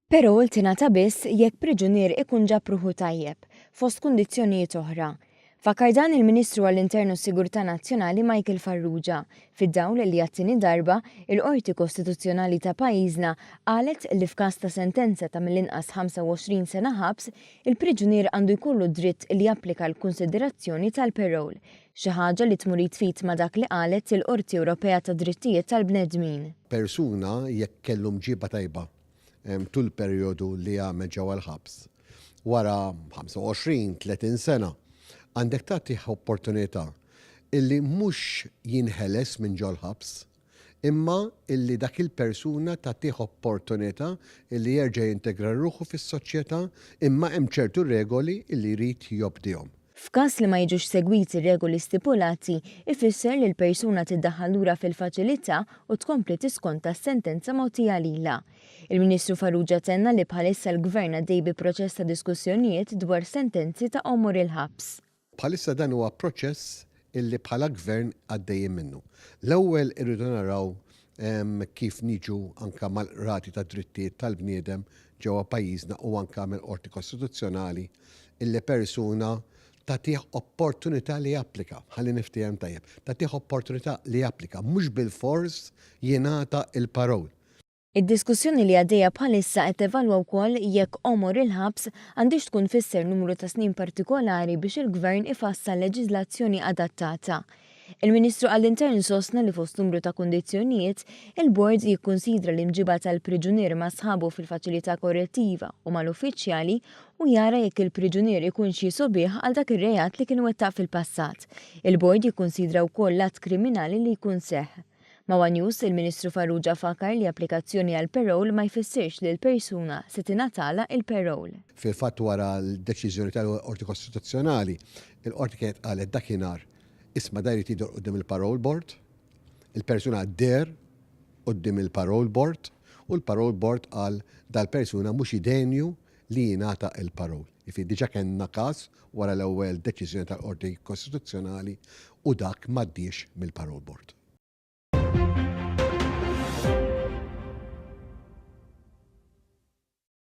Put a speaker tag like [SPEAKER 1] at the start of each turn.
[SPEAKER 1] Parole tingħata biss jekk priġunier ikun ġab ruħu tajjeb, fost kundizzjonijiet oħra. Fakar dan il-Ministru għall-Internu s-Sigurtà Nazzjonali Michael Farrugia fid-dawl li għat-tieni darba il-Qorti Kostituzzjonali ta' pajjiżna qalet li f'każ ta' sentenza ta' mill-inqas 25 sena ħabs, il-priġunier għandu jkollu dritt li japplika l-konsiderazzjoni tal-parole, xi ħaġa li tmur jitfit ma' dak li qalet il-Qorti Ewropea ta' Drittijiet tal-Bnedmin.
[SPEAKER 2] Persuna jekk kellu mġiba tajba tul perjodu li għamel ġewwa l-ħabs wara 25-30 sena għandek tagħtih opportunità illi mhux jinħeles minn ġol ħabs, imma illi dak il-persuna tagħtih opportunità illi jerġa' jintegra ruħu fis-soċjetà, imma hemm ċertu regoli illi jrid jobdihom.
[SPEAKER 1] F'każ li ma jiġux segwiti regoli stipulati, ifisser li l-persuna tiddaħħal lura fil-faċilità u tkompli tiskonta s-sentenza mogħtija lilha. Il-Ministru Farrugia tenna li bħalissa l-Gvern għaddej bi proċess ta' diskussjonijiet dwar sentenzi ta' għomor il-ħabs.
[SPEAKER 2] Bħalissa dan huwa proċess illi bħala Gvern għaddejjin minnu. L-ewwel irridu naraw kif niġu anka mal-rati ta' drittijiet tal-bniedem ġewwa pajjiżna u anka mill-Qorti Kostituzzjonali illi persuna tagħtih opportunità li japplika, ħalli niftihem tajjeb, tagħtih opportunità li japplika, mhux bil-fors jingħata il-parole.
[SPEAKER 1] Id-diskussjoni li għaddejja bħalissa qed tevalwa wkoll jekk għomor il-ħabs għandix tkun fisser numru ta' snin partikolari biex il-Gvern ifassal leġiżlazzjoni adattata. Il-Ministru għall-Intern sostna li fost numru ta' kundizzjonijiet, il-Bord jikkunsidra l-imġiba tal-priġunier ma' sħabu fil-faċilità korrettiva u mal-uffiċjali u jara jekk il-priġunier ikun xi sobiħ għal dak ir-rejat li kien wettaq fil-passat. Il-Bord jikkunsidra wkoll l-att kriminali li jkun seħħ. Ma' News, il-Ministru Farrugia fakar li applikazzjoni għal parole ma jfissirx li l-persuna se tingħatala il-parole.
[SPEAKER 2] Fil-fatt wara l-deċiżjoni tal-Qorti Kostituzzjonali, il-Qorti kienet qalet dakinhar isma' dajri tidor qudiem il-parole board, il-persuna der qudiem il-parole board u l-parole board qal dal-persuna mhux idenju li jingħata il-parole. Diġà kellna każ wara l-ewwel deċiżjoni tal-Qorti Kostituzzjonali u dak m'għaddiex mill-parole board.